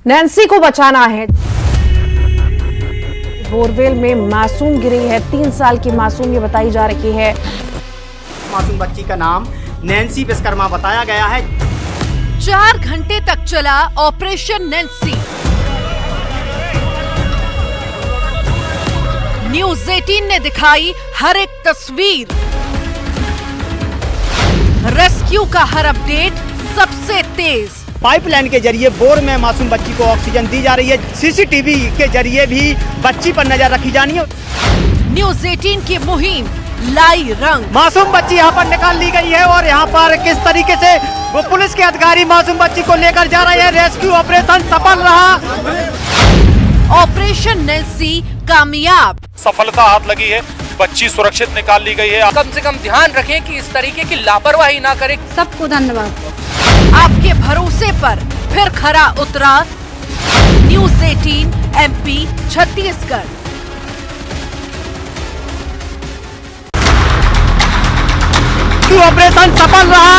Nancy को बचाना है। बोरवेल में मासूम गिरी है, 3 साल की मासूम ये बताई जा रही है। मासूम बच्ची का नाम नैन्सी विश्वकर्मा बताया गया है। 4 घंटे तक चला ऑपरेशन नैन्सी। न्यूज़ 18 ने दिखाई हर एक तस्वीर, रेस्क्यू का हर अपडेट सबसे तेज। पाइपलाइन के जरिए बोर में मासूम बच्ची को ऑक्सीजन दी जा रही है। सीसीटीवी के जरिए भी बच्ची पर नजर रखी जानी है। न्यूज़ 18 की मुहिम लाई रंग। मासूम बच्ची यहाँ पर निकाल ली गई है और यहाँ पर किस तरीके से वो पुलिस के अधिकारी मासूम बच्ची को लेकर जा रहे हैं। रेस्क्यू ऑपरेशन सफल रहा। ऑपरेशन नैन्सी कामयाब। सफलता हाथ लगी है, बच्ची सुरक्षित निकाल ली गई है। कम से कम ध्यान रखें कि इस तरीके की लापरवाही ना करें। सबको धन्यवाद। आपके भरोसे पर फिर खरा उतरा न्यूज़ 18 एमपी छत्तीसगढ़। ऑपरेशन सफल रहा।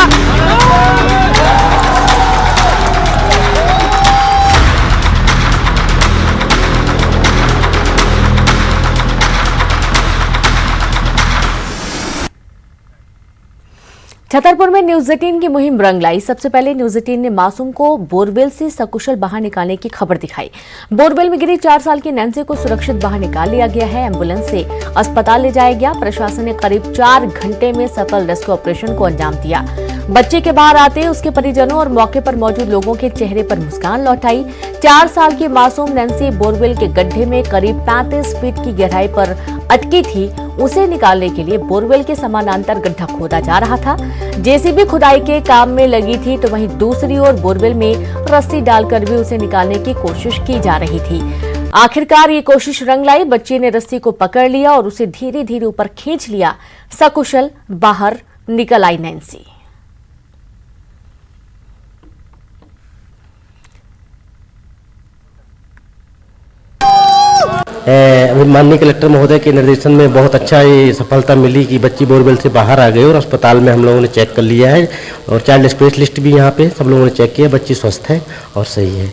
छतरपुर में न्यूज़ 18 की मुहिम रंग लाई। सबसे पहले न्यूज़ 18 ने मासूम को बोरवेल से सकुशल बाहर निकालने की खबर दिखाई। बोरवेल में गिरी 4 साल की नैन्सी को सुरक्षित बाहर निकाल लिया गया है। एम्बुलेंस से अस्पताल ले जाया गया। प्रशासन ने करीब 4 घंटे में सफल रेस्क्यू ऑपरेशन को अंजाम दिया। बच्चे के बाहर आते उसके परिजनों और मौके पर मौजूद लोगों के चेहरे पर मुस्कान लौट आई। 4 साल की मासूम नैन्सी बोरवेल के गड्ढे में करीब 35 फीट की गहराई पर अटकी थी। उसे निकालने के लिए बोरवेल के समानांतर गड्ढा खोदा जा रहा था। जेसीबी खुदाई के काम में लगी थी तो वहीं दूसरी ओर बोरवेल में रस्सी डालकर भी उसे निकालने की कोशिश की जा रही थी। आखिरकार ये कोशिश रंग लाई। बच्ची ने रस्सी को पकड़ लिया और उसे धीरे धीरे ऊपर खींच लिया। सकुशल बाहर निकल आई नैन्सी। अभी माननीय कलेक्टर महोदय के निर्देशन में बहुत अच्छा ये सफलता मिली कि बच्ची बोरवेल से बाहर आ गई और अस्पताल में हम लोगों ने चेक कर लिया है और चाइल्ड स्पेशलिस्ट भी यहाँ पे सब लोगों ने चेक किया। बच्ची स्वस्थ है और सही है।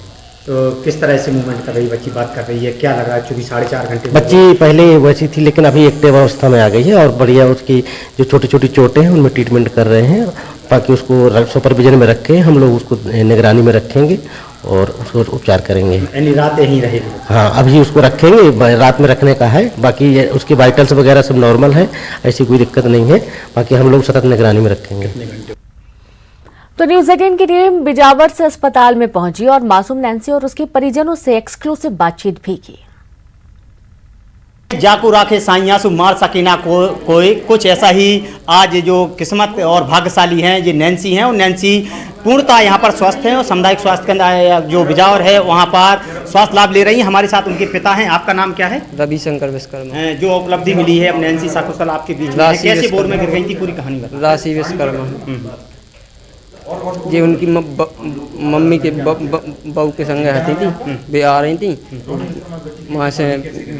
तो किस तरह से मूवमेंट कर रही है बच्ची, बात कर रही है, क्या लग रहा है? चूंकि 4.5 घंटे बच्ची पहले वैसी थी लेकिन अभी एक्टिव अवस्था में आ गई है और बढ़िया उसकी जो छोटी छोटी चोटें हैं उनमें ट्रीटमेंट कर रहे हैं ताकि उसको सुपरविजन में रखें। हम लोग उसको निगरानी में रखेंगे और उसको उपचार करेंगे। यानी रात यहीं रहेगी? हाँ, अभी उसको रखेंगे, रात में रखने का है। बाकी उसके वाइटल्स वगैरह सब नॉर्मल है, ऐसी कोई दिक्कत नहीं है। बाकी हम लोग सतत निगरानी में रखेंगे। तो न्यूज़ 18 की टीम बिजावर से अस्पताल में पहुंची और मासूम नैन्सी और उसके परिजनों से एक्सक्लूसिव बातचीत भी की। जाकू राखे साइया सु मार सकीना कोई, कुछ ऐसा ही आज जो किस्मत और भाग्यशाली हैं ये नैन्सी हैं। और नैन्सी पूर्णतः यहाँ पर स्वस्थ हैं और सामुदायिक स्वास्थ्य केंद्र जो बिजावर है वहाँ पर स्वास्थ्य लाभ ले रही हैं। हमारे साथ उनके पिता हैं। आपका नाम क्या है? रविशंकर विश्वकर्मा। जो उपलब्धि मिली है अब नैन्सी सकुशल आपके बीच में है, कैसे बोर में गिर गई थी, पूरी कहानी बताइए। राशि विश्वकर्मा जी उनकी मम्मी के बहू के संग रहती थी। वे आ रही थी वहाँ से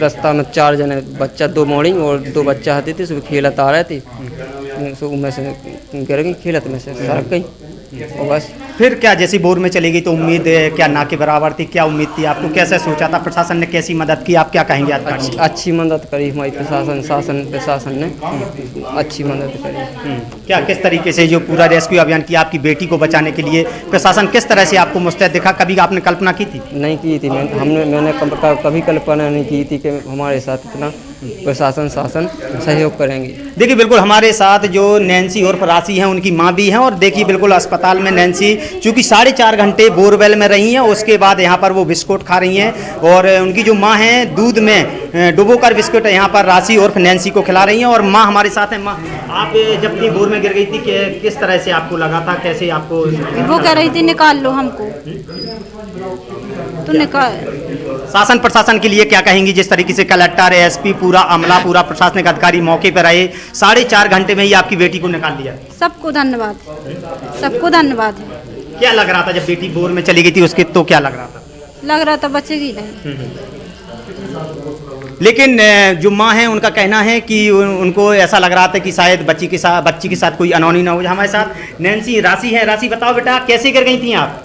रास्ता में 4 जने बच्चा 2 मॉर्निंग और 2 बच्चा आते थे। सुबह खेलत आ रहे थे, में से गिर गई, खेलत में से सड़क गई और बस। फिर क्या जैसी बोर में चली गई तो उम्मीद क्या ना के बराबर थी? क्या उम्मीद थी आपको, कैसे सोचा था? प्रशासन ने कैसी मदद की, आप क्या कहेंगे? अच्छी मदद करी हमारी प्रशासन ने अच्छी मदद करी। क्या किस तरीके से जो पूरा रेस्क्यू अभियान किया आपकी बेटी को बचाने के लिए प्रशासन किस तरह से आपको मुस्तैद दिखा? कभी आपने कल्पना की थी? नहीं की थी। मैंने कभी कल्पना नहीं की थी कि हमारे साथ इतना प्रशासन शासन सहयोग करेंगे। देखिए बिल्कुल हमारे साथ जो नैन्सी और राशि हैं उनकी माँ भी हैं। और देखिए बिल्कुल अस्पताल में नैन्सी चूँकि 4.5 घंटे बोरवेल में रही हैं, उसके बाद यहाँ पर वो बिस्कुट खा रही हैं और उनकी जो माँ हैं दूध में डुबोकर बिस्कुट यहाँ पर राशि और नैन्सी को खिला रही हैं। और माँ हमारे साथ हैं। माँ, आप जब भी बोर में गिर गई थी किस तरह से आपको लगा था, कैसे आपको? वो कह रही थी निकाल लो हमको, तो निकाल। शासन प्रशासन के लिए क्या कहेंगी? जिस तरीके से कलेक्टर, एसपी, पूरा अमला, पूरा प्रशासनिक अधिकारी मौके पर आए, 4.5 घंटे में ही आपकी बेटी को निकाल दिया। सबको धन्यवाद, सबको धन्यवाद। क्या लग रहा था जब बेटी बोर में चली गई थी उसके, तो क्या लग रहा था? लग रहा था बचेगी नहीं। लेकिन जो माँ है उनका कहना है कि उनको ऐसा लग रहा था कि शायद बच्ची के साथ कोई अनहोनी ना हो। हमारे साथ नैन्सी राशि है। राशि बताओ बेटा कैसे गिर गई थी आप?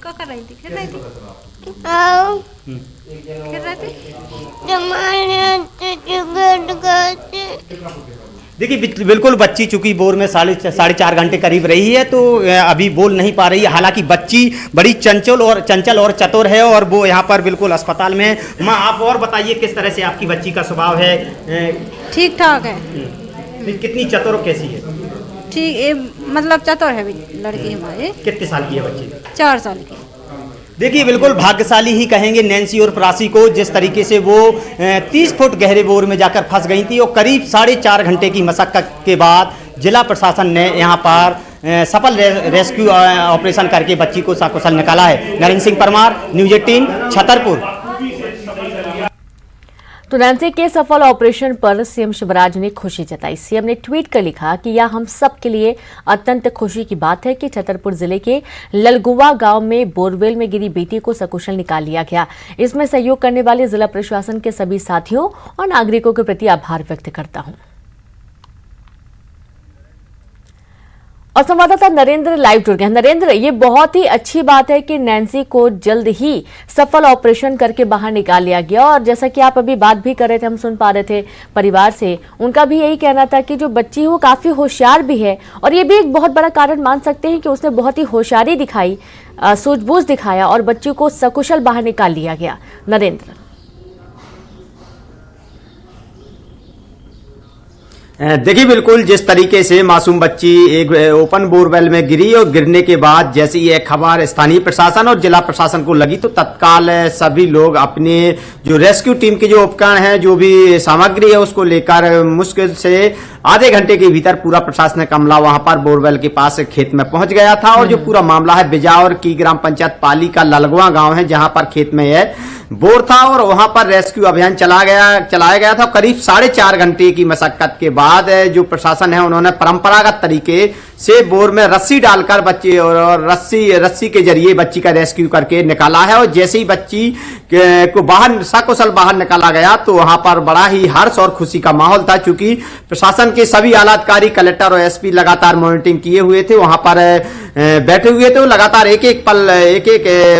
क्या कर रही थी? खेल रही थी। खेल रहे थे। देखिए बिल्कुल बच्ची चूंकि बोर में साढ़े 4.5 घंटे करीब रही है, तो अभी बोल नहीं पा रही है। हालांकि बच्ची बड़ी चंचल और चतुर है और वो यहाँ पर बिल्कुल अस्पताल में है। माँ, आप और बताइए किस तरह से आपकी बच्ची का स्वभाव है? ठीक ठाक है। कितनी चतुर और कैसी है? ठीक, ये मतलब चतुर है लड़की हमारी। कितने साल की है बच्ची? 4 साल की। देखिए बिल्कुल भाग्यशाली ही कहेंगे नैन्सी और राशि को, जिस तरीके से वो 30 फुट गहरे बोर में जाकर फंस गई थी और करीब 4.5 घंटे की मशक्कत के बाद जिला प्रशासन ने यहाँ पर सफल रेस्क्यू ऑपरेशन करके बच्ची को सकुशल निकाला है। नरेंद्र सिंह परमार, न्यूज़ 18 छतरपुर। तो नैन्सी के सफल ऑपरेशन पर सीएम शिवराज ने खुशी जताई। सीएम ने ट्वीट कर लिखा कि यह हम सब के लिए अत्यंत खुशी की बात है कि छतरपुर जिले के ललगुवा गांव में बोरवेल में गिरी बेटी को सकुशल निकाल लिया गया। इसमें सहयोग करने वाले जिला प्रशासन के सभी साथियों और नागरिकों के प्रति आभार व्यक्त करता हूं। और संवाददाता नरेंद्र लाइव जुड़ गए। नरेंद्र, ये बहुत ही अच्छी बात है कि नैन्सी को जल्द ही सफल ऑपरेशन करके बाहर निकाल लिया गया, और जैसा कि आप अभी बात भी कर रहे थे, हम सुन पा रहे थे परिवार से, उनका भी यही कहना था कि जो बच्ची है वो काफी होशियार भी है, और ये भी एक बहुत बड़ा कारण मान सकते हैं कि उसने बहुत ही होशियारी दिखाई, सूझबूझ दिखाया और बच्ची को सकुशल बाहर निकाल लिया गया। नरेंद्र, देखिए बिल्कुल जिस तरीके से मासूम बच्ची एक ओपन बोरवेल में गिरी और गिरने के बाद जैसे ये खबर स्थानीय प्रशासन और जिला प्रशासन को लगी, तो तत्काल सभी लोग अपने जो रेस्क्यू टीम के जो उपकरण हैं, जो भी सामग्री है, उसको लेकर मुश्किल से आधे घंटे के भीतर पूरा प्रशासनिक अमला वहां पर बोरवेल के पास खेत में पहुंच गया था। और जो पूरा मामला है बिजावर की ग्राम पंचायत पाली का ललगवा गांव है, जहां पर खेत में यह बोर था और वहां पर रेस्क्यू अभियान चलाया गया था। करीब 4.5 घंटे की मशक्कत के बाद जो प्रशासन है उन्होंने परंपरागत तरीके से बोर में रस्सी डालकर बच्ची और रस्सी के जरिए बच्ची का रेस्क्यू करके निकाला है। और जैसे ही बच्ची को बाहर सकुशल बाहर निकाला गया, तो वहां पर बड़ा ही हर्ष और खुशी का माहौल था, क्योंकि प्रशासन के सभी आला अधिकारी, कलेक्टर और एसपी लगातार मॉनिटरिंग किए हुए थे, वहां पर बैठे हुए थे, लगातार एक एक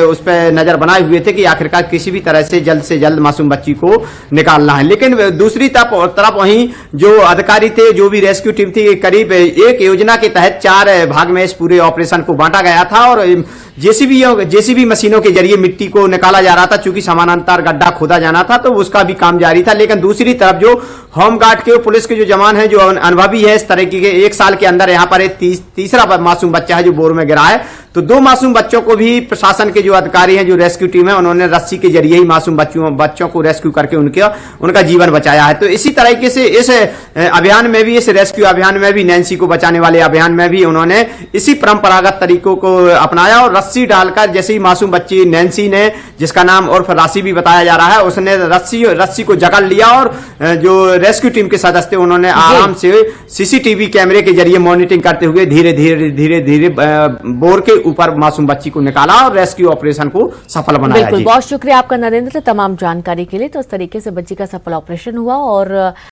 उस पर नजर बनाए हुए थे कि आखिरकार किसी भी तरह से जल्द मासूम बच्ची को निकालना है। लेकिन दूसरी तरफ वहीं जो अधिकारी थे, जो भी रेस्क्यू टीम थी, करीब एक योजना के तहत 4 भाग में इस पूरे ऑपरेशन को बांटा गया था और जेसीबी मशीनों के जरिए मिट्टी को निकाला जा रहा था। चूंकि समानांतर गड्ढा खोदा जाना था, तो उसका भी काम जारी था। लेकिन दूसरी तरफ जो होमगार्ड के पुलिस के जो जवान हैं, जो अनुभवी है, इस तरह के 1 साल के अंदर यहाँ पर एक तीसरा मासूम बच्चा है जो बोर में गिरा है, तो 2 मासूम बच्चों को भी प्रशासन के जो अधिकारी हैं, जो रेस्क्यू टीम है, उन्होंने रस्सी के जरिए ही मासूम बच्चों को रेस्क्यू करके उनका जीवन बचाया है। तो इसी तरीके से इस अभियान में भी, इस रेस्क्यू अभियान में भी, नैन्सी को बचाने वाले अभियान में भी उन्होंने इसी परंपरागत तरीकों को अपनाया और रस्सी डालकर, जैसे ही मासूम बच्ची नैन्सी ने, जिसका नाम उर्फ राशि भी बताया जा रहा है, उसने रस्सी को जकड़ लिया और जो रेस्क्यू टीम के सदस्य उन्होंने आराम से सीसीटीवी कैमरे के जरिए मॉनिटरिंग करते हुए धीरे धीरे बोर के ऊपर मासूम बच्ची को निकाला और रेस्क्यू ऑपरेशन को सफल बनाया। बिल्कुल, बहुत शुक्रिया आपका नरेंद्र तमाम जानकारी के लिए। तो इस तरीके से बच्ची का सफल ऑपरेशन हुआ और